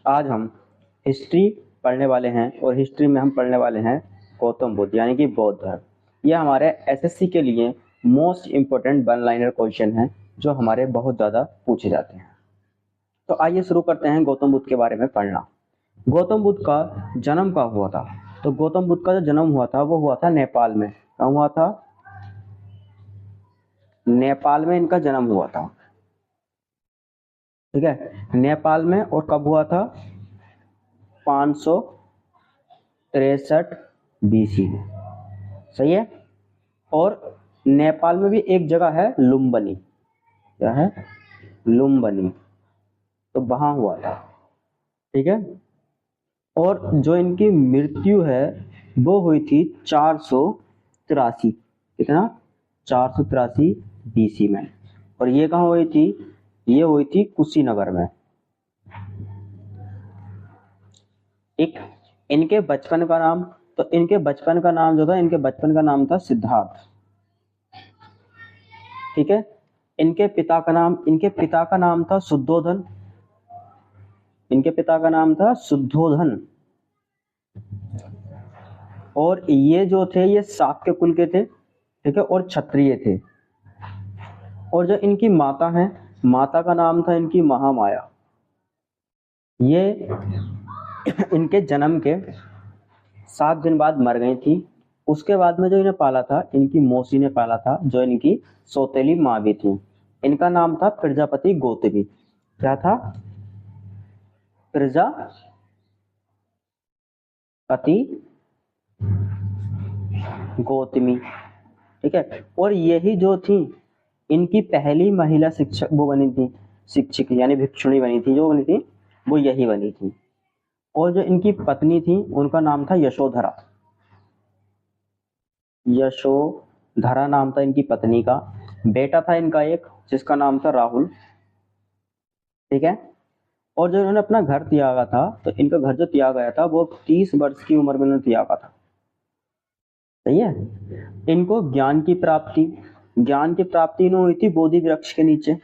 आज हम हिस्ट्री पढ़ने वाले हैं और हिस्ट्री में हम पढ़ने वाले हैं गौतम बुद्ध यानी कि बौद्ध धर्म। यह हमारे एसएससी के लिए most important one liner question हैं जो हमारे बहुत ज़्यादा पूछे जाते हैं। तो आइए शुरू करते हैं गौतम बुद्ध के बारे में पढ़ना। गौतम बुद्ध का जन्म कब हुआ था? तो गौतम बुद्ध का जो जन्म हुआ था वो हुआ था नेपाल में। कहाँ हुआ था? नेपाल में इनका जन्म हुआ था। ठीक है, नेपाल में। और कब हुआ था? 563 BC में। सही है। और नेपाल में भी एक जगह है लुम्बिनी। क्या है? लुम्बिनी। तो वहां हुआ था। ठीक है। और जो इनकी मृत्यु है वो हुई थी 483। कितना? 483 BC में। और ये कहाँ हुई थी? ये हुई थी कुशीनगर में। एक इनके बचपन का नाम, तो इनके बचपन का नाम जो था, इनके बचपन का नाम था सिद्धार्थ। ठीक है। इनके पिता का नाम था शुद्धोधन। इनके पिता का नाम था शुद्धोधन। और ये जो थे ये शाक्य कुल के थे। ठीक है। और क्षत्रिय थे। और जो इनकी माता है, माता का नाम था इनकी महामाया। ये इनके जन्म के 7 दिन बाद मर गई थी। उसके बाद में जो इन्हें पाला था इनकी मौसी ने पाला था, जो इनकी सौतेली माँ भी थी। इनका नाम था प्रजापति गौतमी। क्या था? प्रजापति गौतमी। ठीक है। और यही जो थी इनकी पहली महिला शिक्षक वो बनी थी, शिक्षक यानी भिक्षुणी बनी थी। जो बनी थी वो यही बनी थी। और जो इनकी पत्नी थी उनका नाम था यशोधरा। यशोधरा नाम था इनकी पत्नी का। बेटा था इनका एक जिसका नाम था राहुल। ठीक है। और जो इन्होंने अपना घर त्यागा था, तो इनका घर जो त्यागा गया था वो 30 वर्ष की उम्र में इन्होंने त्यागा था। सही है। इनको ज्ञान की प्राप्ति इन्हें हुई थी बोधि वृक्ष के नीचे।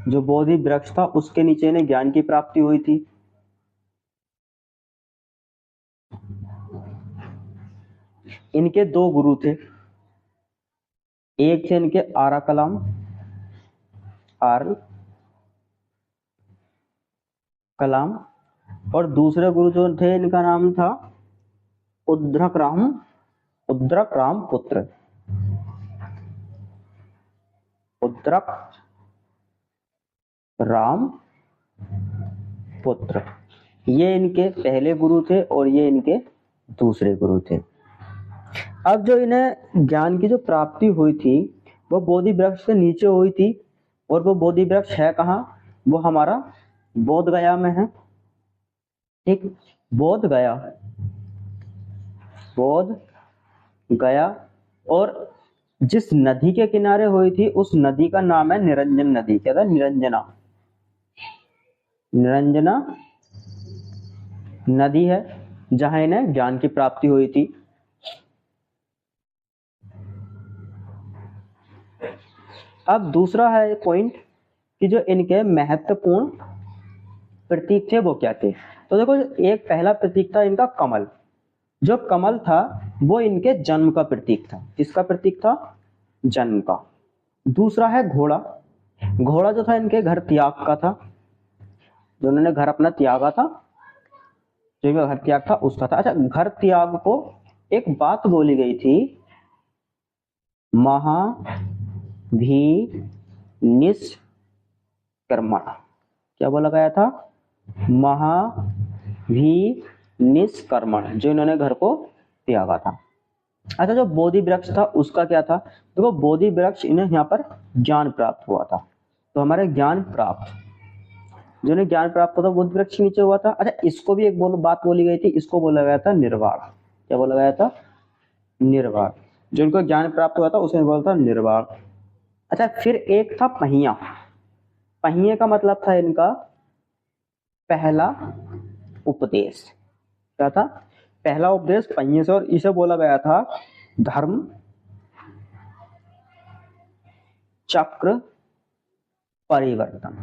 जो बोधि वृक्ष था उसके नीचे इन्हें ज्ञान की प्राप्ति हुई थी। इनके 2 गुरु थे। एक थे इनके आरा कलाम, और दूसरे गुरु जो थे इनका नाम था उद्रक राम पुत्र। ये इनके पहले गुरु थे और ये इनके दूसरे गुरु थे। अब जो इन्हें ज्ञान की जो प्राप्ति हुई थी वो बोधि वृक्ष से नीचे हुई थी। और वो बोधि वृक्ष है कहाँ? वो हमारा बोध गया में है। ठीक। बोध गया। और जिस नदी के किनारे हुई थी उस नदी का नाम है निरंजन नदी। क्या था? निरंजना नदी है जहां इन्हें ज्ञान की प्राप्ति हुई थी। अब दूसरा है पॉइंट कि जो इनके महत्वपूर्ण प्रतीक थे वो क्या थे। तो देखो, एक पहला प्रतीक था इनका कमल। जो कमल था वो इनके जन्म का प्रतीक था। किसका प्रतीक था? जन्म का। दूसरा है घोड़ा। घोड़ा जो था इनके घर त्याग का था। जो उन्होंने घर अपना त्यागा था, जो इनका घर त्याग था उसका था। अच्छा, घर त्याग को एक बात बोली गई थी, महाभिनिष्क्रमण। क्या बोला गया था? महाभिनिष्क्रमण, जो इन्होंने घर को त्यागा था। अच्छा, जो बोधि वृक्ष था उसका क्या था? देखो, बोधि वृक्ष इन्हें यहाँ पर ज्ञान प्राप्त हुआ था। तो हमारे ज्ञान प्राप्त, जो इन्हें ज्ञान प्राप्त हुआ था बोधि वृक्ष नीचे हुआ था। अच्छा, इसको भी एक बात बोली गई थी, इसको बोला गया था निर्वाण। क्या बोला गया था? निर्वाण। जो इनको ज्ञान प्राप्त हुआ था उसे बोला था निर्वाण। अच्छा, फिर एक था पहिया। पहिए का मतलब था इनका पहला उपदेश। क्या था? पहला उपदेश पहिए से। और इसे बोला गया था धर्म चक्र परिवर्तन।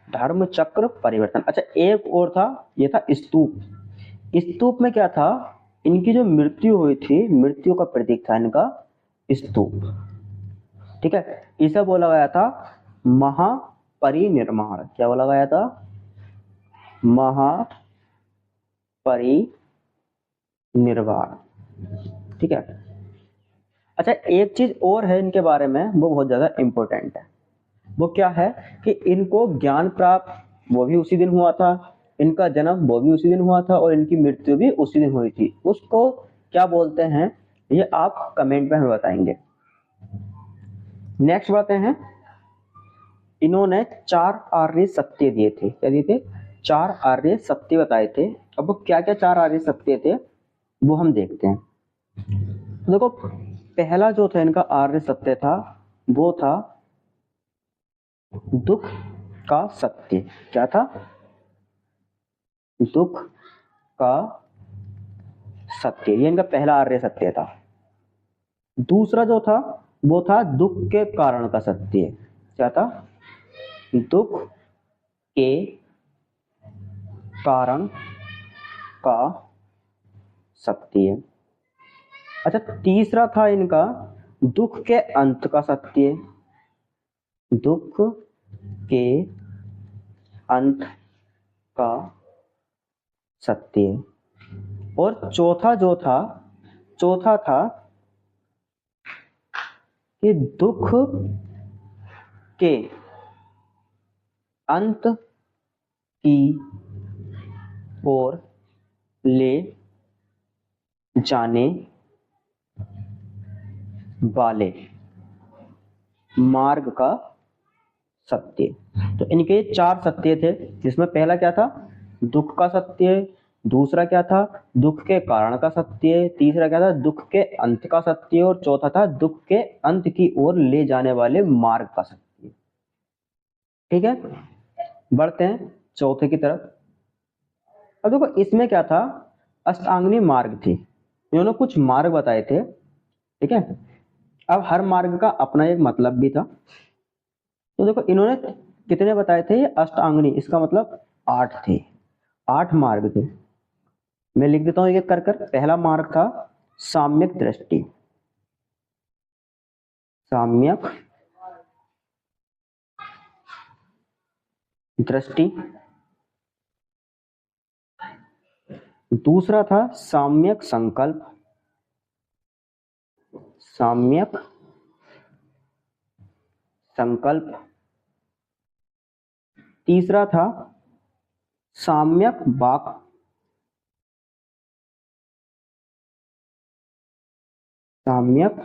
धर्म चक्र परिवर्तन। अच्छा एक और था, ये था स्तूप। स्तूप में क्या था, इनकी जो मृत्यु हुई थी, मृत्यु का प्रतीक था इनका स्तूप। ठीक है, इसे बोला गया था महापरिनिर्वाण। क्या बोला गया था, महापरिनिर्वाण। ठीक है। अच्छा एक चीज और है इनके बारे में, वो बहुत ज्यादा इंपॉर्टेंट है। वो क्या है कि इनको ज्ञान प्राप्त वो भी उसी दिन हुआ था, इनका जन्म वो भी उसी दिन हुआ था, और इनकी मृत्यु भी उसी दिन हुई थी। उसको क्या बोलते हैं, ये आप कमेंट में हमें बताएंगे। नेक्स्ट बढ़ते हैं। इन्होंने 4 आर्य सत्य दिए थे। क्या दिए थे, 4 आर्य सत्य बताए थे। अब वो क्या क्या 4 आर्य सत्य थे वो हम देखते हैं। तो देखो पहला जो था इनका आर्य सत्य था, वो था दुख का सत्य। क्या था, दुख का सत्य, ये इनका पहला आर्य सत्य था। दूसरा जो था वो था दुख के कारण का सत्य। क्या था, दुख के कारण का सत्य। अच्छा तीसरा था इनका दुख के अंत का सत्य। दुख के अंत का सत्य। और चौथा था कि दुख के अंत की ओर ले जाने वाले मार्ग का सत्य। तो इनके 4 सत्य थे, जिसमें पहला क्या था, दुख का सत्य। दूसरा क्या था, दुख के कारण का सत्य। तीसरा क्या था, दुख के अंत का सत्य। और चौथा था दुख के अंत की ओर ले जाने वाले मार्ग का सत्य। ठीक है, बढ़ते हैं चौथे की तरफ। अब देखो इसमें क्या था, अष्टांगनी मार्ग थी। इन्होंने कुछ मार्ग बताए थे। ठीक है, अब हर मार्ग का अपना एक मतलब भी था। तो देखो इन्होंने कितने बताए थे, ये अष्टांगनी, इसका मतलब 8 थे, 8 मार्ग थे। मैं लिख देता हूं एक कर कर। पहला मार्ग था साम्यक दृष्टि। साम्यक दृष्टि। दूसरा था साम्यक संकल्प। साम्यक संकल्प। तीसरा था साम्यक वाक। साम्यक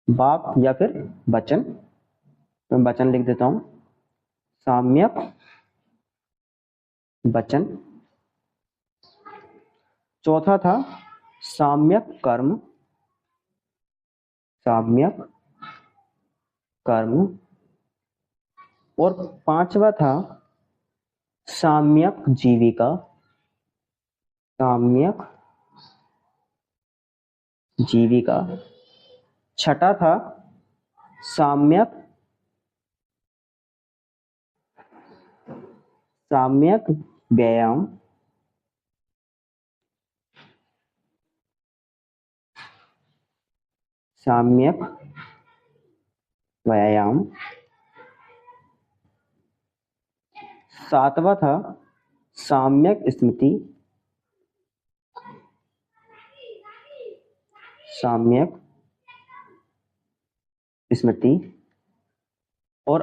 वाक या फिर वचन। मैं वचन लिख देता हूं, साम्यक वचन। चौथा था साम्यक कर्म। साम्यक कर्म। और पांचवा था साम्यक जीविका। साम्यक जीविका। छठा था साम्यक साम्यक व्यायाम। साम्यक व्यायाम। सातवां था साम्यक स्मृति। साम्यक स्मृति। और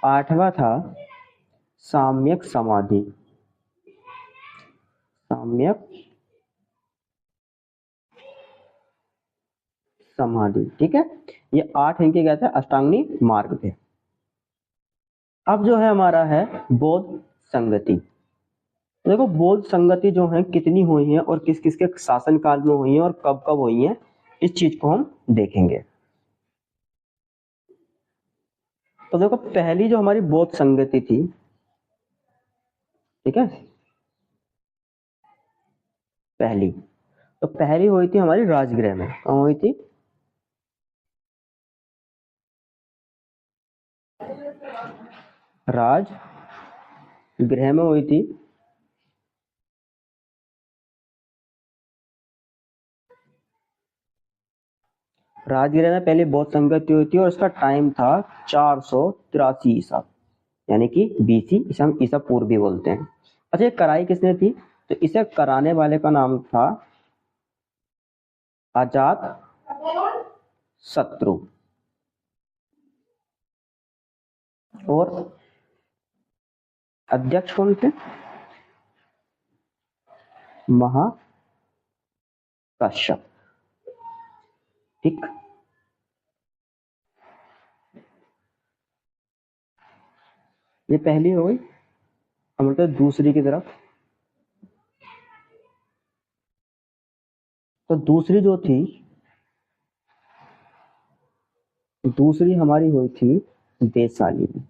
आठवां था साम्यक समाधि। साम्यक समाधि। ठीक है, ये 8 इनके क्या थे, अष्टांगी मार्ग थे। अब जो है हमारा है बौद्ध संगति। देखो बौद्ध संगति जो है कितनी हुई है और किस किस के शासन काल में हुई है और कब कब हुई है, इस चीज को हम देखेंगे। तो देखो पहली जो हमारी बौद्ध संगति थी, ठीक है, पहली तो पहली हुई थी हमारी राजगृह में। कहाँ हुई थी, राजगृह में हुई थी। राजगृह में पहले बौद्ध संगति हुई थी और उसका टाइम था 483 ईसा, यानी कि बीसी, इसे हम ईसा पूर्व भी बोलते हैं। अच्छा, ये कराई किसने थी? तो इसे कराने वाले का नाम था अजात शत्रु, और अध्यक्ष कौन थे? महाकश्यप। ठीक, ये पहली हो गई। हम लोग दूसरी की तरफ। तो दूसरी जो थी, दूसरी हमारी हुई थी वैशाली में।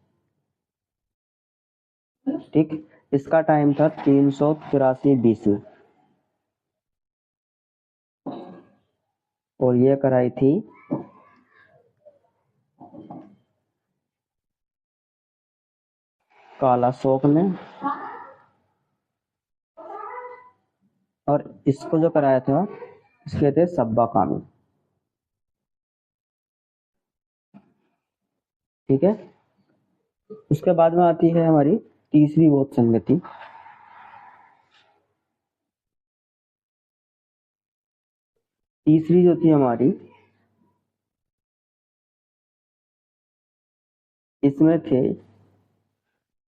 ठीक, इसका टाइम था 383 बीसी, और ये कराई थी कालाशोक ने, और इसको जो कराया था इसके थे सब्बा कामी। ठीक है, उसके बाद में आती है हमारी तीसरी बौद्ध संगति। तीसरी जो थी हमारी, इसमें थे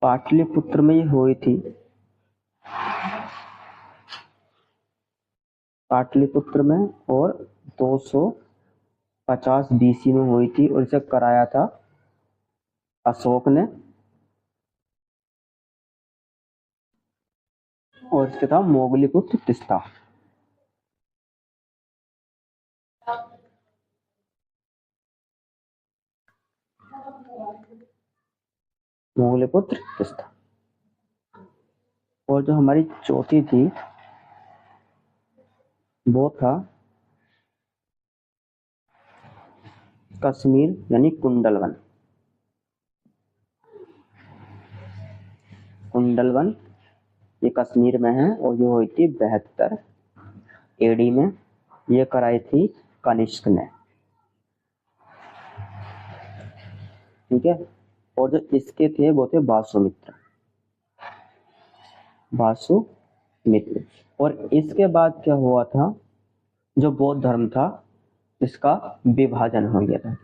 पाटलिपुत्र में ये हुई थी। पाटलिपुत्र में, और 250 बीसी में हुई थी, और इसे कराया था अशोक ने, और इसके था मोगलीपुत्र तिस्ता। मोगलीपुत्र तिस्ता। और जो हमारी चौथी थी वो था कश्मीर, यानी कुंडलवन। कुंडलवन ये कश्मीर में है, और ये हुई थी 72 एडी में। ये कराई थी कनिष्क ने। ठीक है, और जो इसके थे वो थे वासुमित्र। वासुमित्र। और इसके बाद क्या हुआ था, जो बौद्ध धर्म था इसका विभाजन हो गया था।